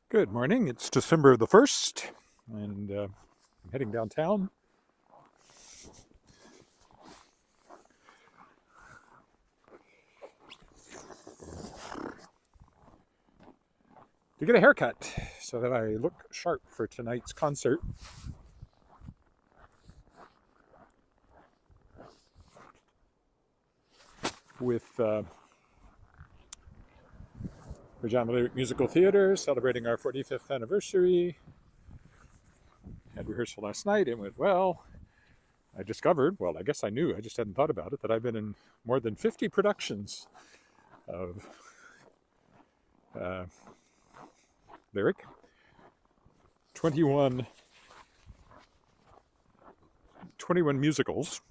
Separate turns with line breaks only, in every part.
Good morning. It's December the 1st, and I'm heading downtown. To get a haircut so that I look sharp for tonight's concert. With Regina Musical Theater celebrating our 45th anniversary. Had rehearsal last night. It went well. I discovered, well, I guess I knew, I just hadn't thought about it, that I've been in more than 50 productions of lyric. 21 musicals,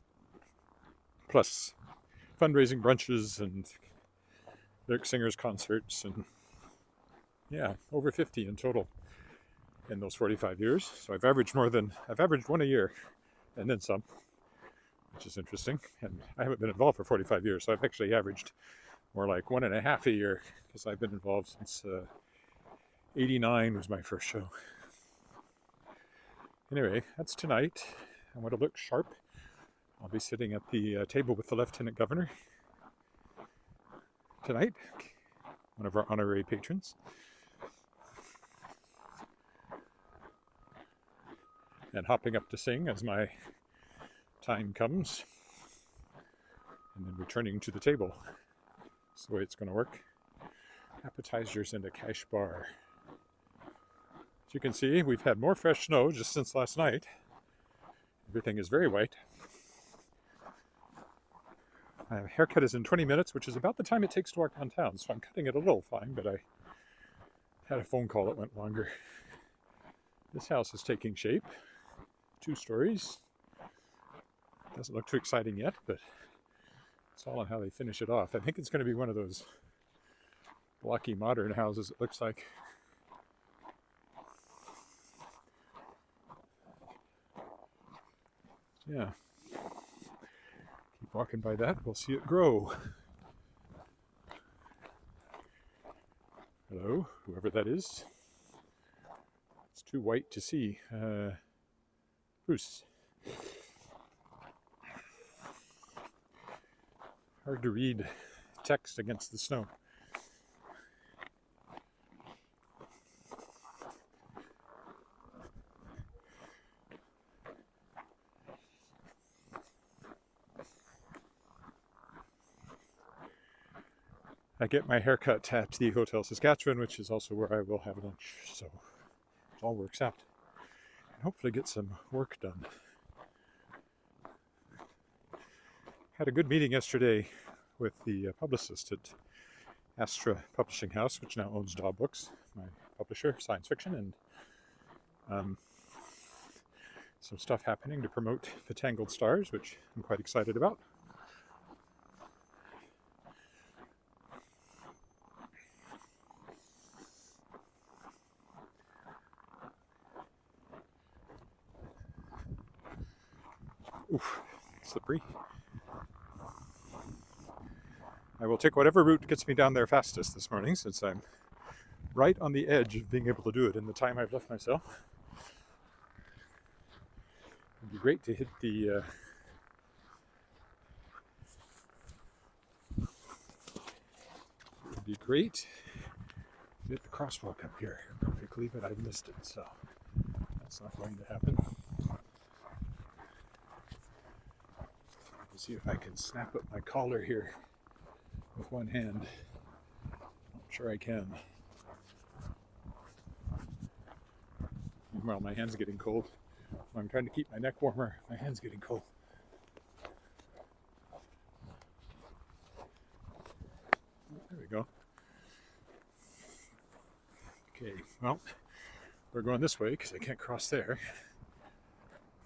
plus fundraising brunches and lyric singers concerts, and yeah, over 50 in total in those 45 years. So I've averaged one a year and then some, which is interesting. And I haven't been involved for 45 years, so I've actually averaged more like 1.5 a year, because I've been involved since 89 was my first show. Anyway, that's tonight. I want to look sharp. I'll be sitting at the table with the Lieutenant Governor tonight, one of our honorary patrons. And hopping up to sing as my time comes, and then returning to the table. That's the way it's going to work. Appetizers and a cash bar. As you can see, we've had more fresh snow just since last night. Everything is very white. My haircut is in 20 minutes, which is about the time it takes to walk downtown, so I'm cutting it a little fine, but I had a phone call that went longer. This house is taking shape. 2 stories. Doesn't look too exciting yet, but it's all on how they finish it off. I think it's going to be one of those blocky modern houses, it looks like. Yeah. Keep walking by that, we'll see it grow. Hello, whoever that is. It's too white to see. Bruce. Hard to read text against the snow. I get my haircut at the Hotel Saskatchewan, which is also where I will have lunch, so it all works out. And hopefully get some work done. Had a good meeting yesterday with the publicist at Astra Publishing House, which now owns Daw Books, my publisher, science fiction, and some stuff happening to promote the Tangled Stars, which I'm quite excited about. Oof, slippery. I will take whatever route gets me down there fastest this morning, since I'm right on the edge of being able to do it in the time I've left myself. It'd be great to hit the hit the crosswalk up here perfectly, but I've missed it, so that's not going to happen. Let's see if I can snap up my collar here with one hand. I'm sure I can. Meanwhile, my hand's getting cold. I'm trying to keep my neck warmer. My hand's getting cold. There we go. Okay, well, we're going this way because I can't cross there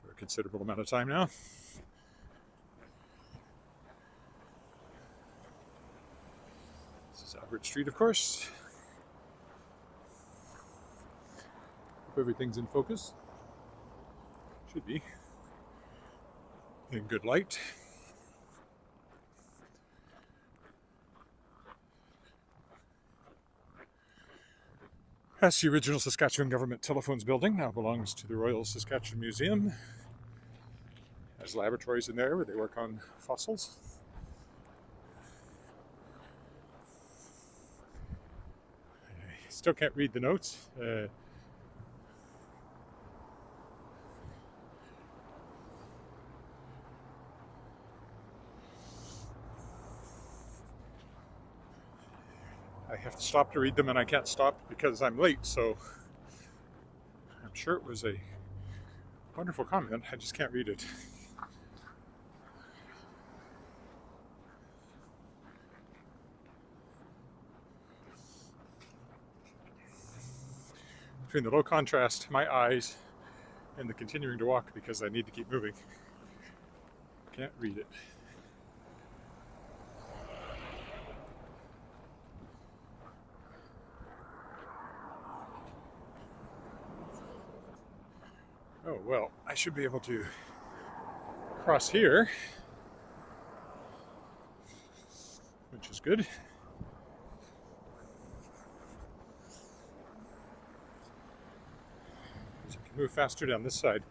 for a considerable amount of time now. This is Albert Street, of course. Hope everything's in focus. Should be. In good light. That's the original Saskatchewan Government Telephones building, now belongs to the Royal Saskatchewan Museum. Has laboratories in there where they work on fossils. I still can't read the notes. I have to stop to read them, and I can't stop because I'm late, so I'm sure it was a wonderful comment. I just can't read it. Between the low contrast, my eyes, and the continuing to walk because I need to keep moving, can't read it. Oh, well, I should be able to cross here, which is good. So I can move faster down this side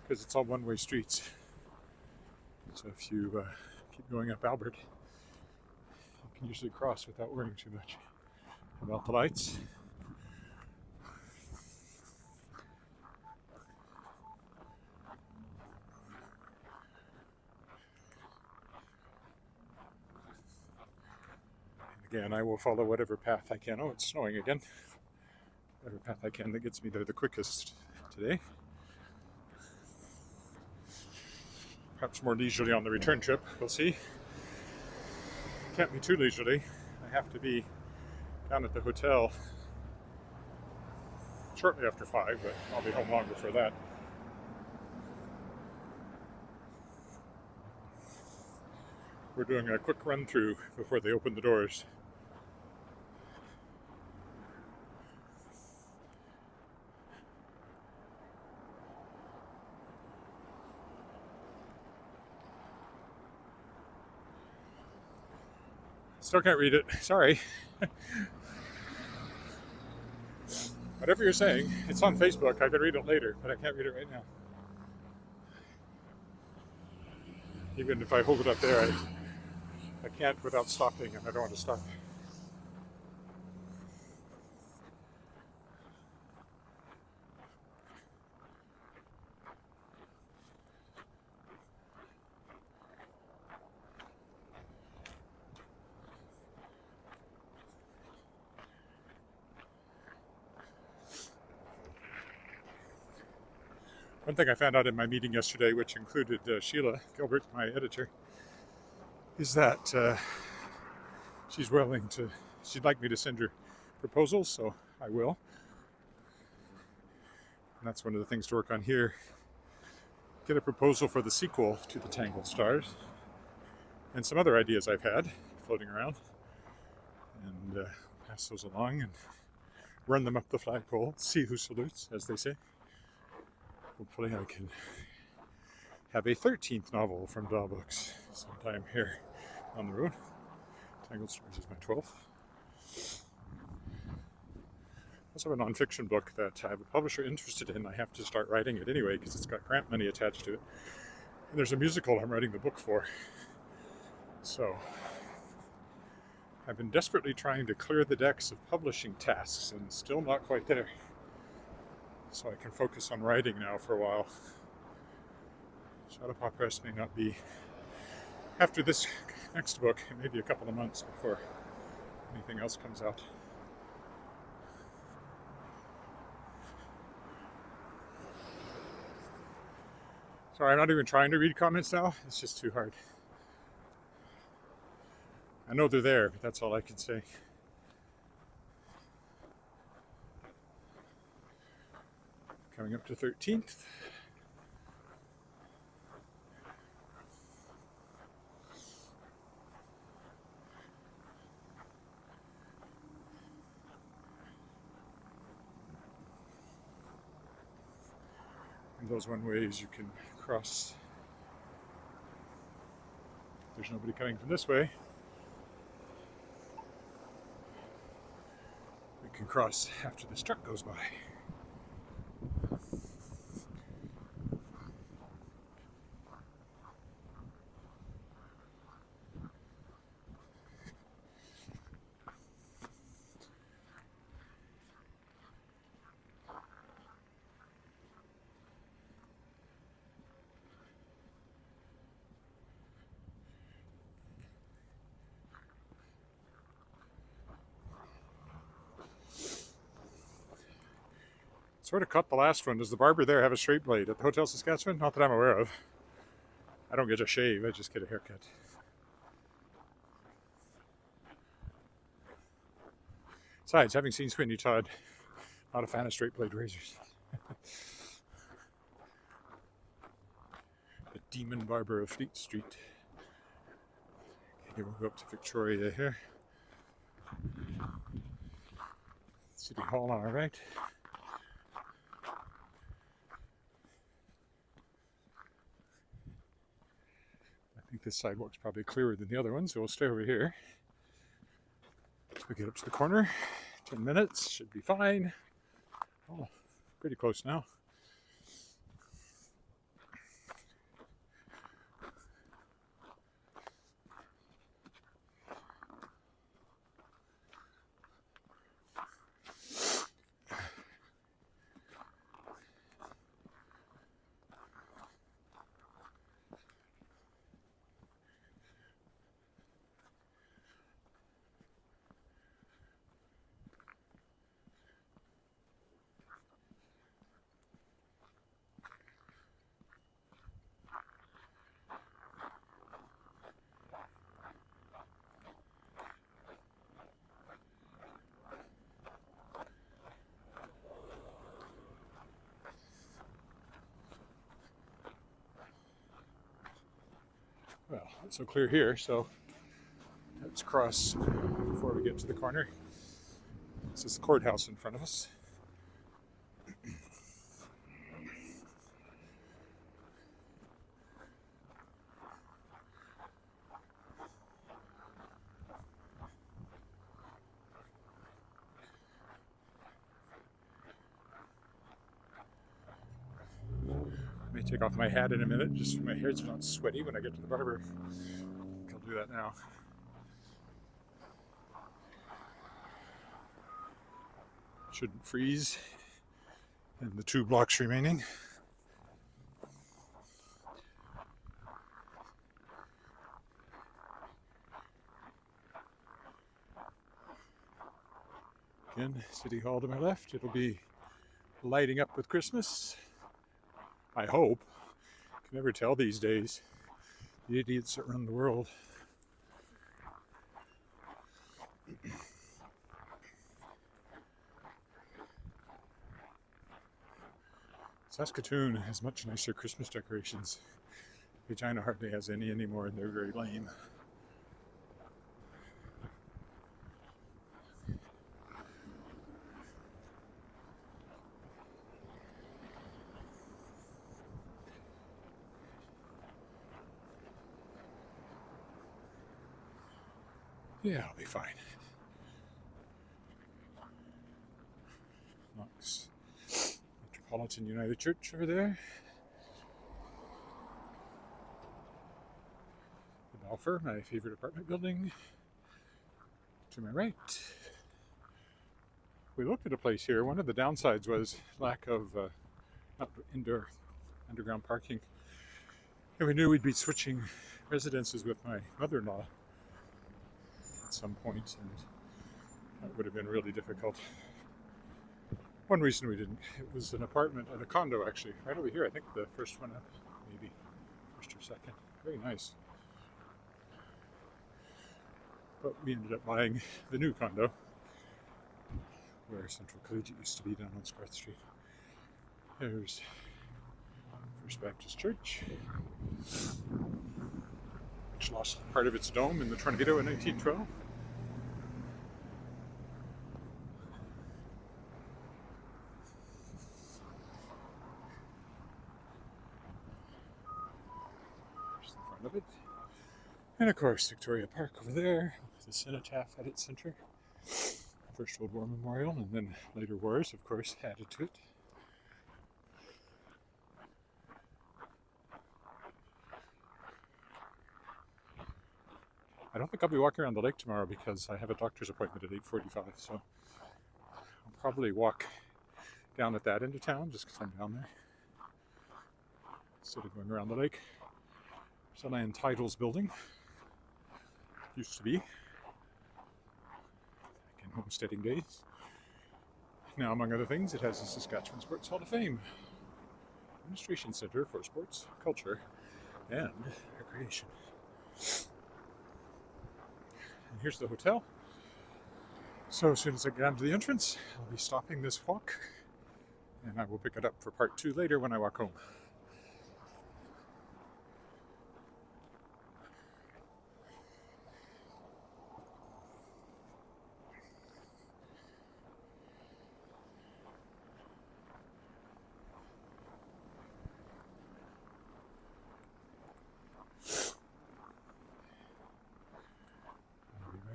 because it's all one-way streets. So if you keep going up Albert, you can usually cross without worrying too much about the lights. Again, I will follow whatever path I can. Oh, it's snowing again. Whatever path I can that gets me there the quickest today. Perhaps more leisurely on the return trip. We'll see. Can't be too leisurely. I have to be down at the hotel shortly after 5, but I'll be home long before that. We're doing a quick run through before they open the doors. Still can't read it. Sorry. Whatever you're saying, it's on Facebook. I can read it later, but I can't read it right now. Even if I hold it up there, I can't without stopping, and I don't want to stop. One thing I found out in my meeting yesterday, which included Sheila Gilbert, my editor, is that she'd like me to send her proposals, so I will. And that's one of the things to work on here. Get a proposal for the sequel to The Tangled Stars, and some other ideas I've had floating around, and pass those along and run them up the flagpole, see who salutes, as they say. Hopefully I can have a 13th novel from Daw Books sometime here on the road. Tangled Stars is my 12th. I also have a nonfiction book that I have a publisher interested in. I have to start writing it anyway because it's got grant money attached to it. And there's a musical I'm writing the book for. So I've been desperately trying to clear the decks of publishing tasks and still not quite there. So I can focus on writing now for a while. Shadow Paw Press may not be after this next book. It may be a couple of months before anything else comes out. Sorry, I'm not even trying to read comments now. It's just too hard. I know they're there, but that's all I can say. Coming up to 13th. And those one ways you can cross. There's nobody coming from this way. We can cross after this truck goes by. Sort of cut the last one. Does the barber there have a straight blade at the Hotel Saskatchewan? Not that I'm aware of. I don't get a shave, I just get a haircut. Besides, having seen Sweeney Todd, not a fan of straight blade razors. The demon barber of Fleet Street. Okay, we'll go up to Victoria here. City Hall on our right. I think this sidewalk's probably clearer than the other one, so we'll stay over here. We'll get up to the corner. 10 minutes, should be fine. Oh, pretty close now. Well, not so clear here, so let's cross before we get to the corner. This is the courthouse in front of us. I may take off my hat in a minute, just so my hair's not sweaty when I get to the barber. I'll do that now. Shouldn't freeze in the 2 blocks remaining. Again, City Hall to my left. It'll be lighting up with Christmas. I hope. You can never tell these days. The idiots that run the world. Saskatoon has much nicer Christmas decorations. Regina hardly has any anymore, and they're very lame. Yeah, I'll be fine. Knox Metropolitan United Church over there. The Balfour, my favorite apartment building. To my right. We looked at a place here. One of the downsides was lack of indoor underground parking. And we knew we'd be switching residences with my mother-in-law at some point, and that would have been really difficult. One reason we didn't, it was an apartment and a condo actually, right over here. I think the first one up, maybe first or second. Very nice. But we ended up buying the new condo where Central Collegiate used to be down on Scarth Street. There's First Baptist Church, which lost part of its dome in the tornado in 1912. There's the front of it. And of course, Victoria Park over there, with the cenotaph at its center. First World War Memorial, and then later wars, of course, added to it. I don't think I'll be walking around the lake tomorrow because I have a doctor's appointment at 8:45, so I'll probably walk down at that end of town just because I'm down there instead of going around the lake. There's a land titles building. Used to be back in homesteading days. Now, among other things, it has the Saskatchewan Sports Hall of Fame, Administration Center for Sports, Culture, and Recreation. And here's the hotel. So as soon as I get down to the entrance, I'll be stopping this walk, and I will pick it up for part 2 later when I walk home.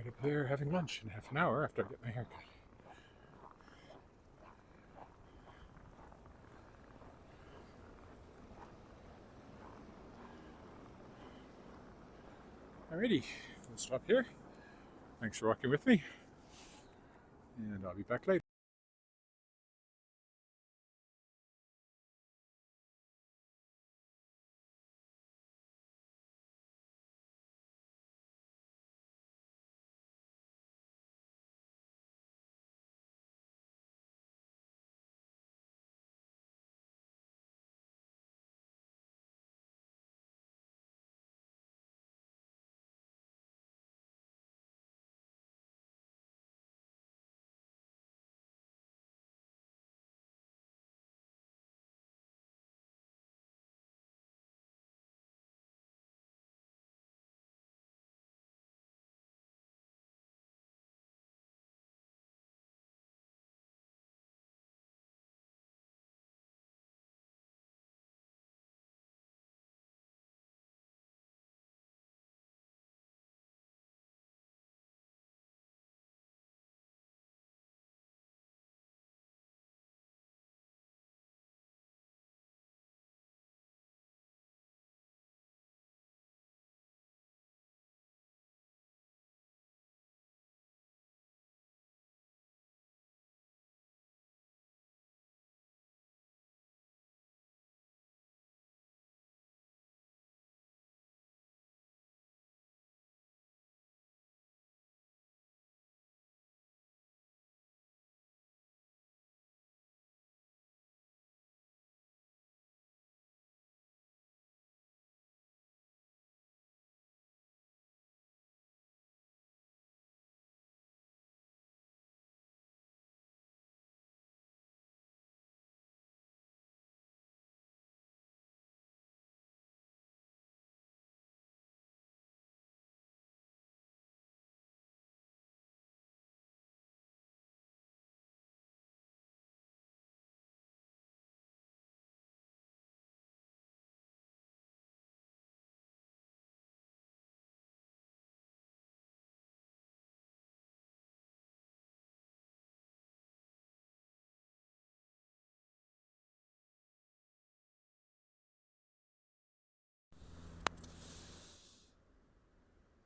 Up there having lunch in half an hour after I get my haircut. Alrighty, we'll stop here. Thanks for walking with me, and I'll be back later.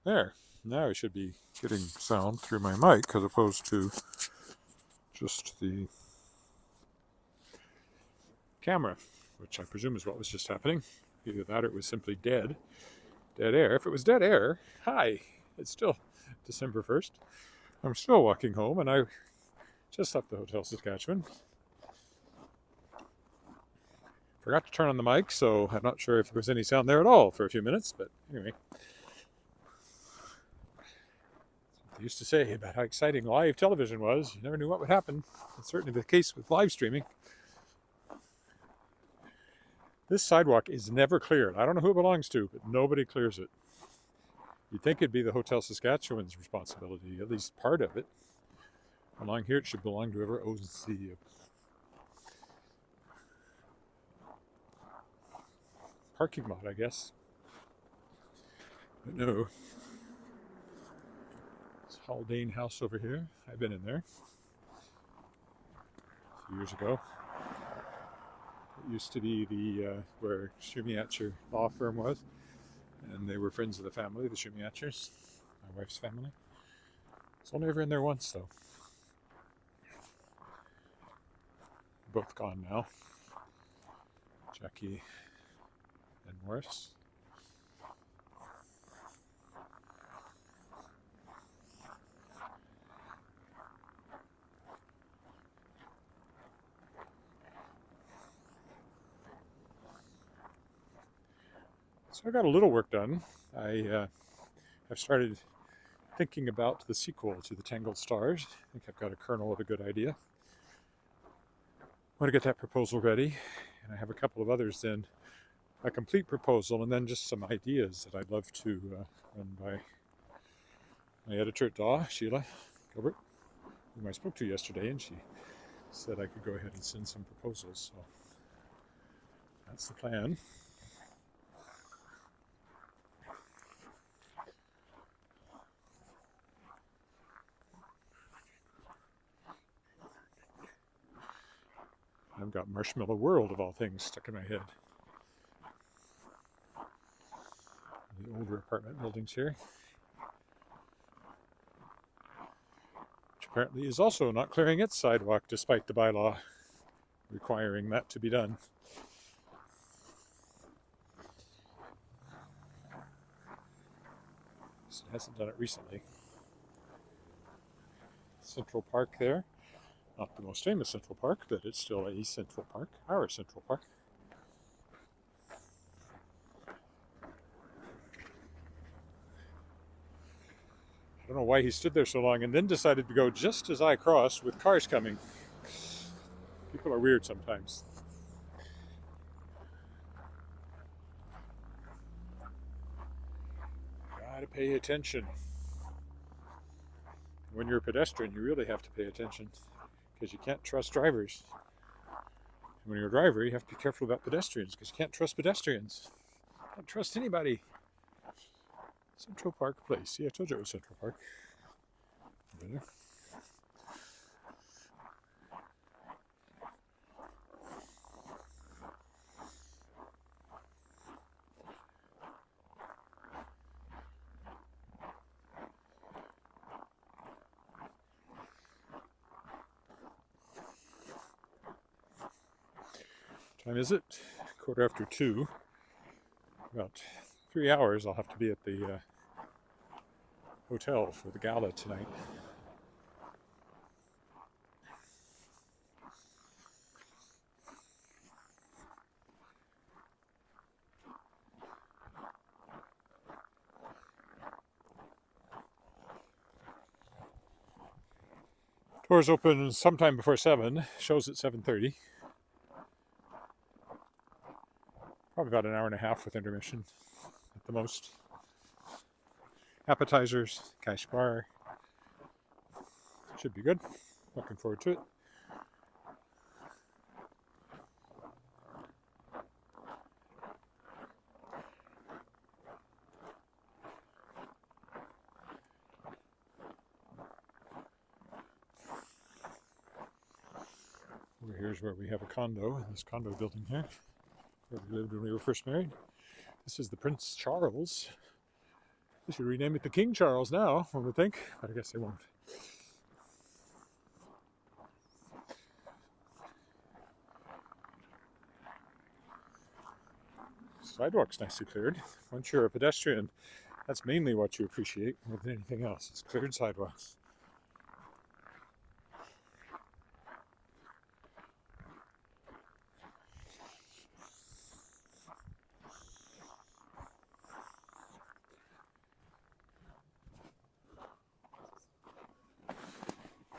There. Now I should be getting sound through my mic as opposed to just the camera, which I presume is what was just happening. Either that or it was simply dead air. If it was dead air, hi, it's still December 1st. I'm still walking home, and I just left the Hotel Saskatchewan. Forgot to turn on the mic, so I'm not sure if there was any sound there at all for a few minutes, but anyway. They used to say about how exciting live television was. You never knew what would happen. It's certainly the case with live streaming. This sidewalk is never cleared. I don't know who it belongs to, but nobody clears it. You'd think it'd be the Hotel Saskatchewan's responsibility, at least part of it. Along here, it should belong to whoever owns the parking lot, I guess. But no. Haldane House over here. I've been in there a few years ago. It used to be the where Shumiatcher law firm was, and they were friends of the family, the Shumiatchers, my wife's family. I was only ever in there once, though. Both gone now. Jackie and Morris. So I got a little work done. I have started thinking about the sequel to The Tangled Stars. I think I've got a kernel of a good idea. I want to get that proposal ready, and I have a couple of others then. A complete proposal, and then just some ideas that I'd love to run by my editor at DAW, Sheila Gilbert, whom I spoke to yesterday, and she said I could go ahead and send some proposals. So that's the plan. I've got Marshmallow World, of all things, stuck in my head. The older apartment buildings here, which apparently is also not clearing its sidewalk despite the bylaw requiring that to be done. So it hasn't done it recently. Central Park there. Not the most famous Central Park, but it's still a Central Park, our Central Park. I don't know why he stood there so long and then decided to go just as I crossed with cars coming. People are weird sometimes. Gotta pay attention. When you're a pedestrian, you really have to pay attention because you can't trust drivers. And when you're a driver, you have to be careful about pedestrians because you can't trust pedestrians. You can't trust anybody. Central Park Place. See, I told you it was Central Park. Over there. Time is it? 2:15. About 3 hours I'll have to be at the hotel for the gala tonight. Doors open sometime before 7, shows at 7:30. Probably about an hour and a half with intermission at the most. Appetizers, cash bar. Should be good. Looking forward to it. Over here is where we have a condo, in this condo building here, where we lived when we were first married. This is the Prince Charles. They should rename it the King Charles now, one would think, but I guess they won't. Sidewalk's nicely cleared. Once you're a pedestrian, that's mainly what you appreciate more than anything else, is cleared sidewalks.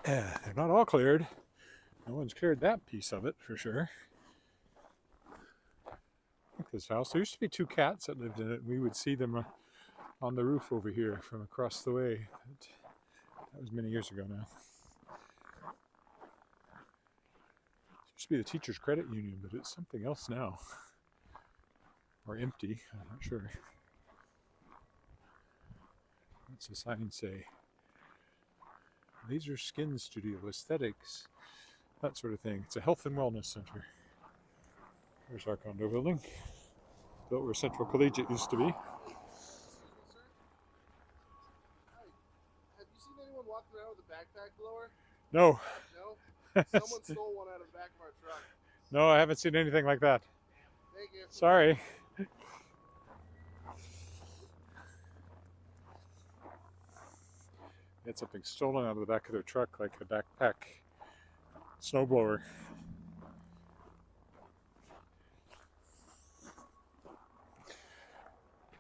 They're not all cleared. No one's cleared that piece of it for sure. Look at this house. There used to be 2 cats that lived in it, and we would see them on the roof over here from across the way. But that was many years ago now. It used to be the Teachers Credit Union, but it's something else now. Or empty, I'm not sure. What's the sign say? laser skin studio, aesthetics, that sort of thing. It's a health and wellness center. There's our condo building, built where Central Collegiate used to be.
Have you seen anyone walking around with a backpack blower?
No.
No? Someone stole one out of the back of our truck.
No, I haven't seen anything like that.
Thank you.
Sorry. They had something stolen out of the back of their truck, like a backpack snowblower.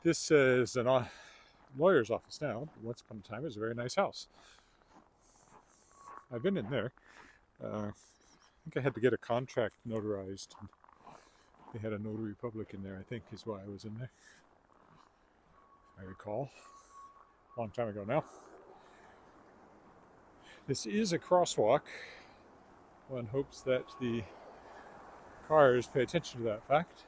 This is a lawyer's office now. Once upon a time, it was a very nice house. I've been in there. I think I had to get a contract notarized. They had a notary public in there, I think, is why I was in there. I recall. A long time ago now. This is a crosswalk. One hopes that the cars pay attention to that fact.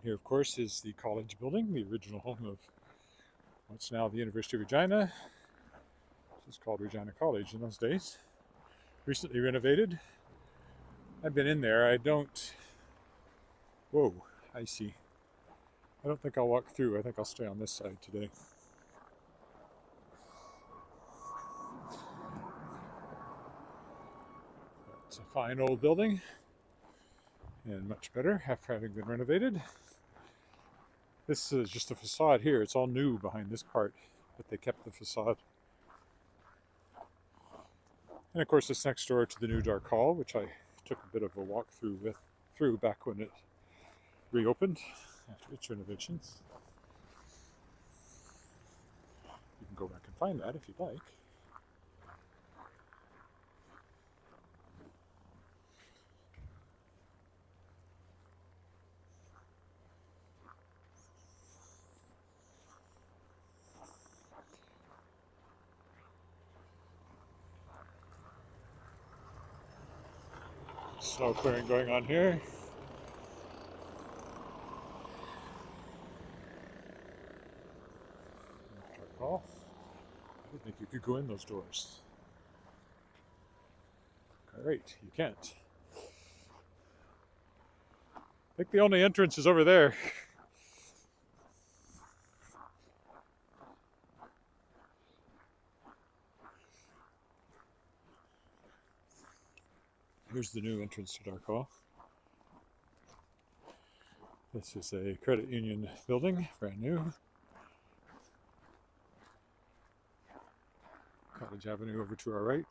Here, of course, is the college building, the original home of what's now the University of Regina. This is called Regina College in those days. Recently renovated. I've been in there. I don't... Whoa, I see. I don't think I'll walk through. I think I'll stay on this side today. It's a fine old building, and much better after having been renovated. This is just a facade here. It's all new behind this part, but they kept the facade. And of course, it's next door to the new Dark Hall, which I took a bit of a walk through back when it reopened after its renovations. You can go back and find that if you'd like. Snow clearing going on here. Dark Hall. I didn't think you could go in those doors. Alright, you can't. I think the only entrance is over there. Here's the new entrance to Dark Hall. This is a credit union building, brand new. College Avenue over to our right.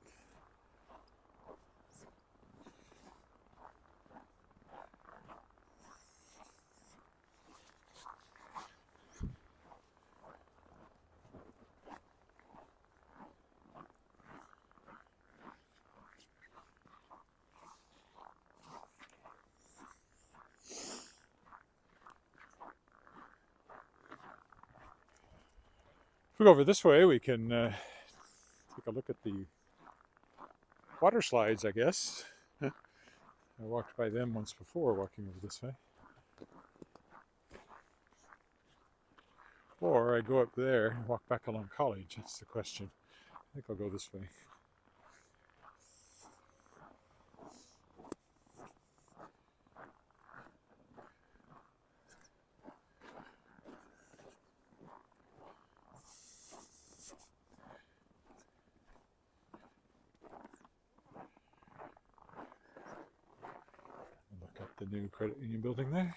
If we go over this way, we can take a look at the water slides, I guess. I walked by them once before walking over this way. Or I go up there and walk back along College. That's the question. I think I'll go this way. Look at the new credit union building there.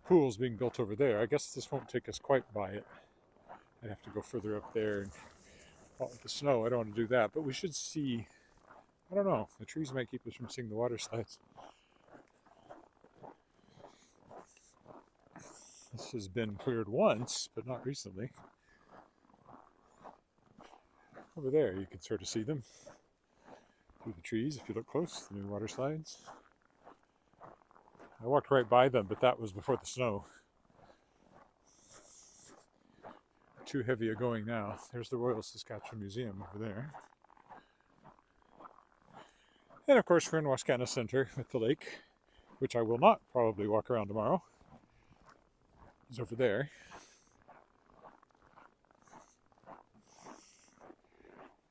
Pool's being built over there. I guess this won't take us quite by it. I'd have to go further up there and with the snow. I don't want to do that, but we should see. I don't know. The trees might keep us from seeing the water slides. This has been cleared once, but not recently. Over there, you can sort of see them. If through the trees. If you look close, the new water slides. I walked right by them, but that was before the snow. Too heavy a going now. There's the Royal Saskatchewan Museum over there. And of course we're in Wascana Center with the lake, which I will not probably walk around tomorrow. It's over there.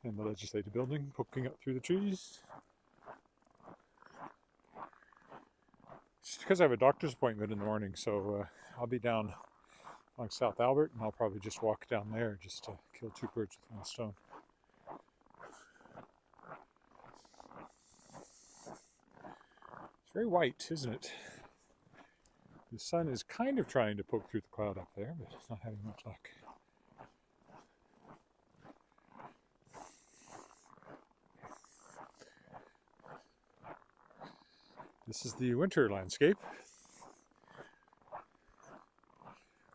And the legislative building poking up through the trees. Just because I have a doctor's appointment in the morning, so I'll be down along South Albert, and I'll probably just walk down there just to kill two birds with one stone. It's very white, isn't it? The sun is kind of trying to poke through the cloud up there, but it's not having much luck. This is the winter landscape.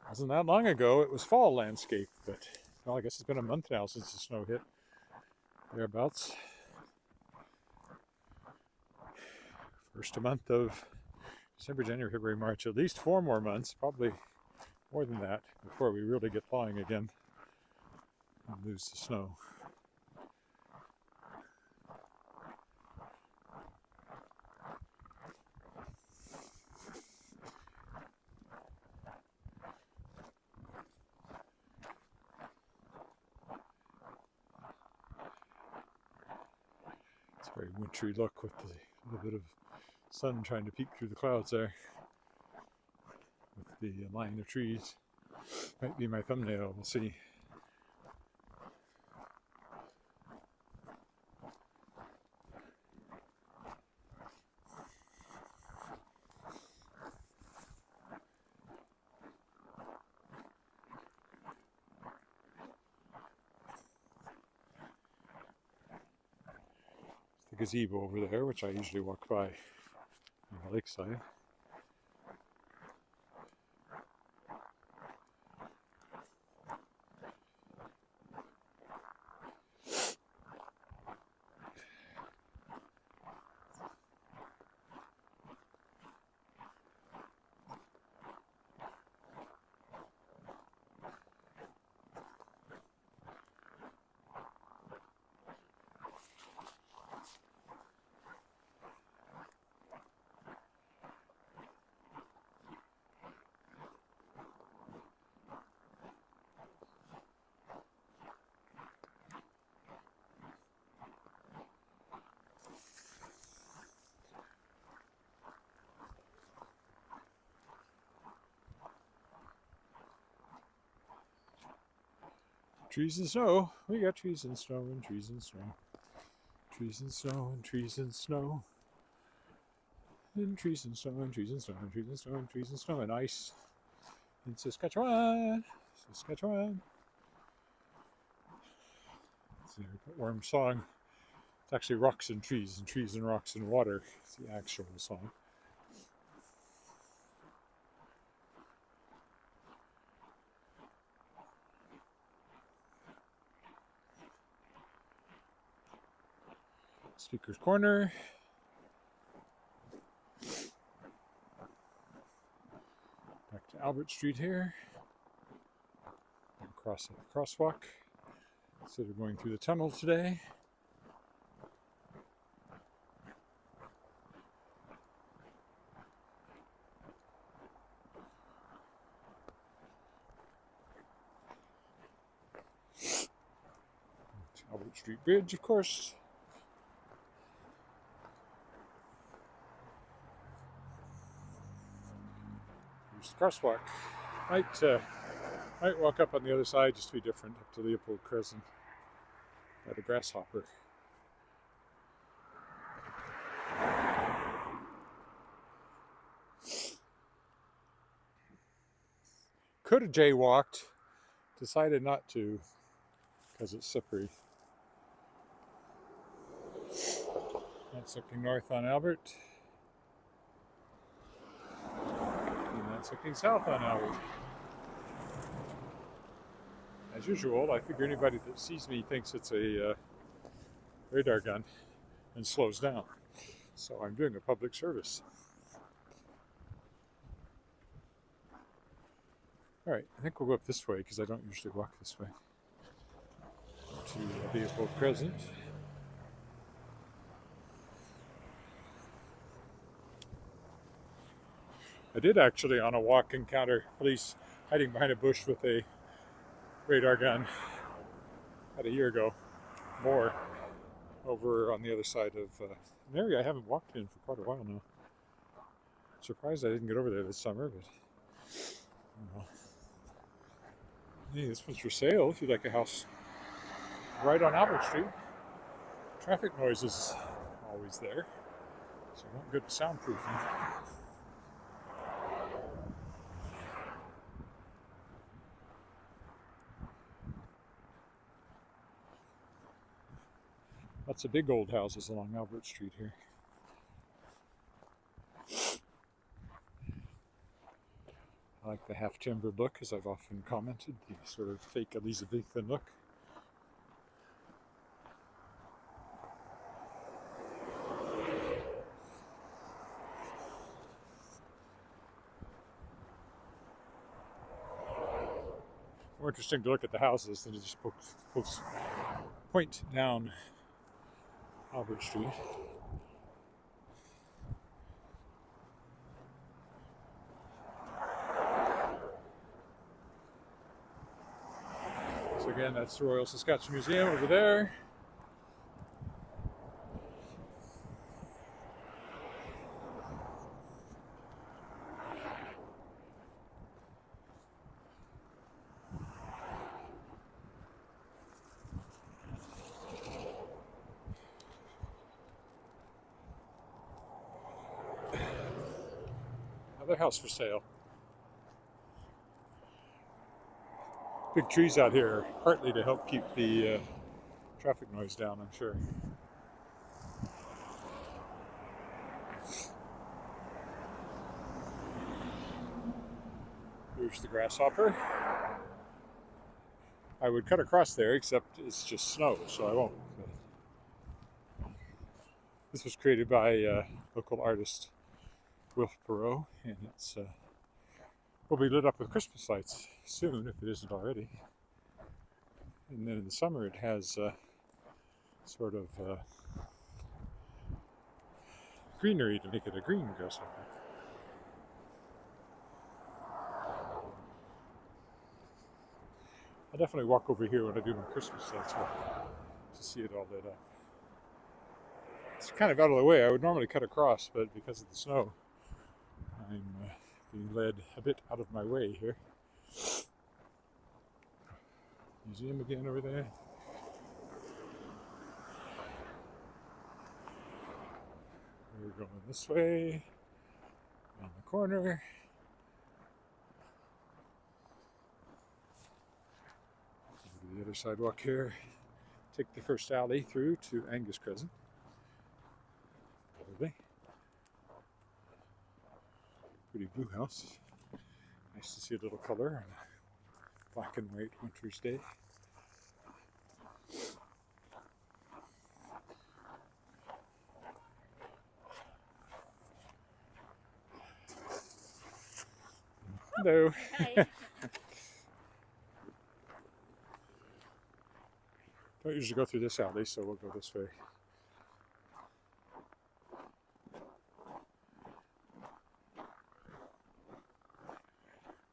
Wasn't that long ago, it was fall landscape, but well, I guess it's been a month now since the snow hit, thereabouts. First a month of December, January, February, March, at least 4 more months, probably more than that, before we really get thawing again and lose the snow. It's a very wintry look with the little bit of sun trying to peek through the clouds there. With the line of trees. Might be my thumbnail, we'll see. The gazebo over there, which I usually walk by on the lakeside. Trees and snow. We got trees and snow and trees and snow. Trees and snow and trees and snow. And trees and snow and trees and snow and trees and snow and trees and snow and ice in Saskatchewan. Saskatchewan. It's a warm song. It's actually rocks and trees and rocks and water. It's the actual song. Speaker's Corner. Back to Albert Street here. Across the crosswalk. Instead of going through the tunnel today. Albert Street Bridge, of course. Crosswalk. Might walk up on the other side just to be different, up to Leopold Crescent by the Grasshopper. Could have jaywalked, decided not to because it's slippery. That's looking north on Albert. It's looking south on Albert. As usual, I figure anybody that sees me thinks it's a radar gun. and slows down. So I'm doing a public service. All right, I think we'll go up this way because I don't usually walk this way to Leopold Crescent. I did actually on a walk encounter police hiding behind a bush with a radar gun about a year ago, more, over on the other side of an area I haven't walked in for quite a while now. Surprised I didn't get over there this summer, but I don't know. Hey, this one's for sale if you'd like a house right on Albert Street. Traffic noise is always there, so not good soundproofing. Lots of big old houses along Albert Street here. I like the half-timbered look, as I've often commented, the sort of fake Elizabethan look. More interesting to look at the houses than to just point down Albert Street. So again, that's the Royal Saskatchewan Museum over there. Another house for sale. Big trees out here, partly to help keep the traffic noise down, I'm sure. Here's the grasshopper. I would cut across there, except it's just snow, so I won't. This was created by local artist Wilf Perot, and it's will be lit up with Christmas lights soon, if it isn't already. And then in the summer it has sort of greenery to make it a green grasshopper. I'll definitely walk over here when I do my Christmas lights to see it all lit up. It's kind of out of the way. I would normally cut across, but because of the snow, I'm being led a bit out of my way here. Museum again over there. We're going this way, around the corner. Over the other sidewalk here. Take the first alley through to Angus Crescent. Probably. Pretty blue house. Nice to see a little color on a black and white winter's day. Hello.
Hi.
Don't usually go through this alley, so we'll go this way.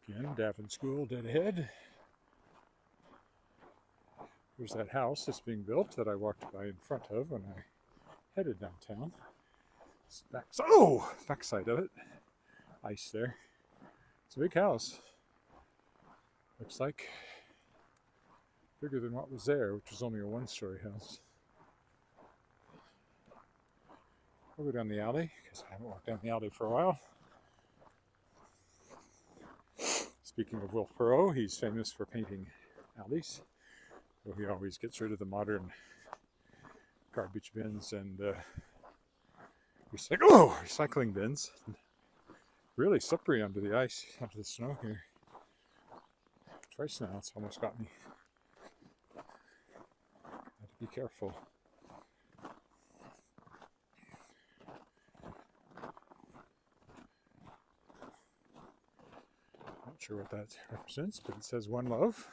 Again, Davin School dead ahead. Here's that house that's being built that I walked by in front of when I headed downtown. Backside of it. Ice there. It's a big house. Looks like bigger than what was there, which was only a one-story house. We'll go down the alley, because I haven't walked down the alley for a while. Speaking of Wilf Perot, he's famous for painting alleys. So he always gets rid of the modern garbage bins and recycling bins. Really slippery under the ice, under the snow here. Twice now, it's almost got me. Have to be careful. sure what that represents, but it says One Love.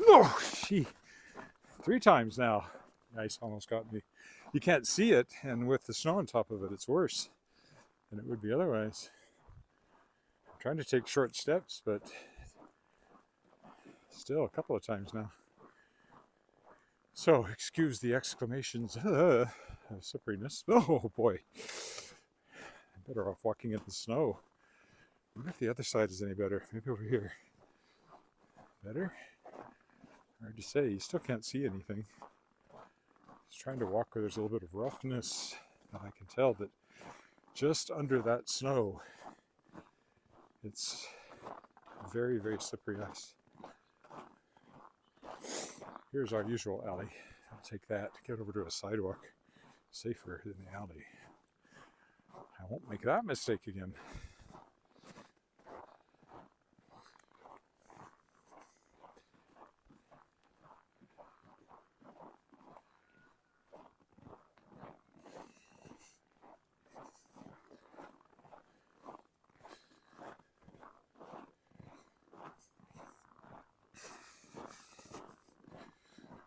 Oh, gee. 3 times now. The ice almost got me. You can't see it, and with the snow on top of it, it's worse than it would be otherwise. I'm trying to take short steps, but still a couple of times now. So, excuse the exclamations of slipperiness. Oh boy. I'm better off walking in the snow. I wonder if the other side is any better. Maybe over here. Better? Hard to say. You still can't see anything. Just trying to walk where there's a little bit of roughness, and I can tell that just under that snow, it's very, very slippery ice. Here's our usual alley. I'll take that. Get over to a sidewalk. Safer than the alley. I won't make that mistake again.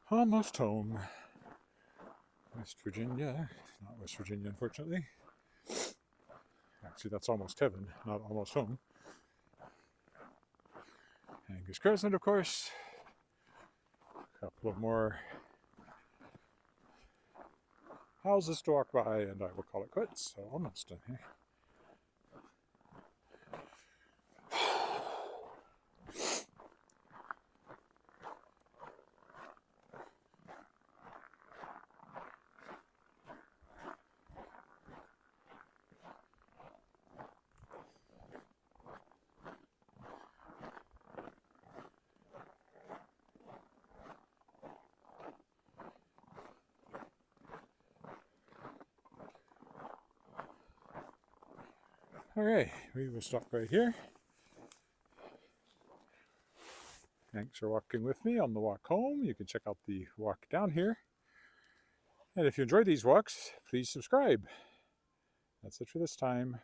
Almost home. West Virginia. Not West Virginia, unfortunately. Actually, that's almost heaven, not almost home. Angus Crescent, of course. A couple of more houses to walk by, and I will call it quits. So almost done here. Okay, we will stop right here. Thanks for walking with me on the walk home. You can check out the walk down here. And if you enjoy these walks, please subscribe. That's it for this time.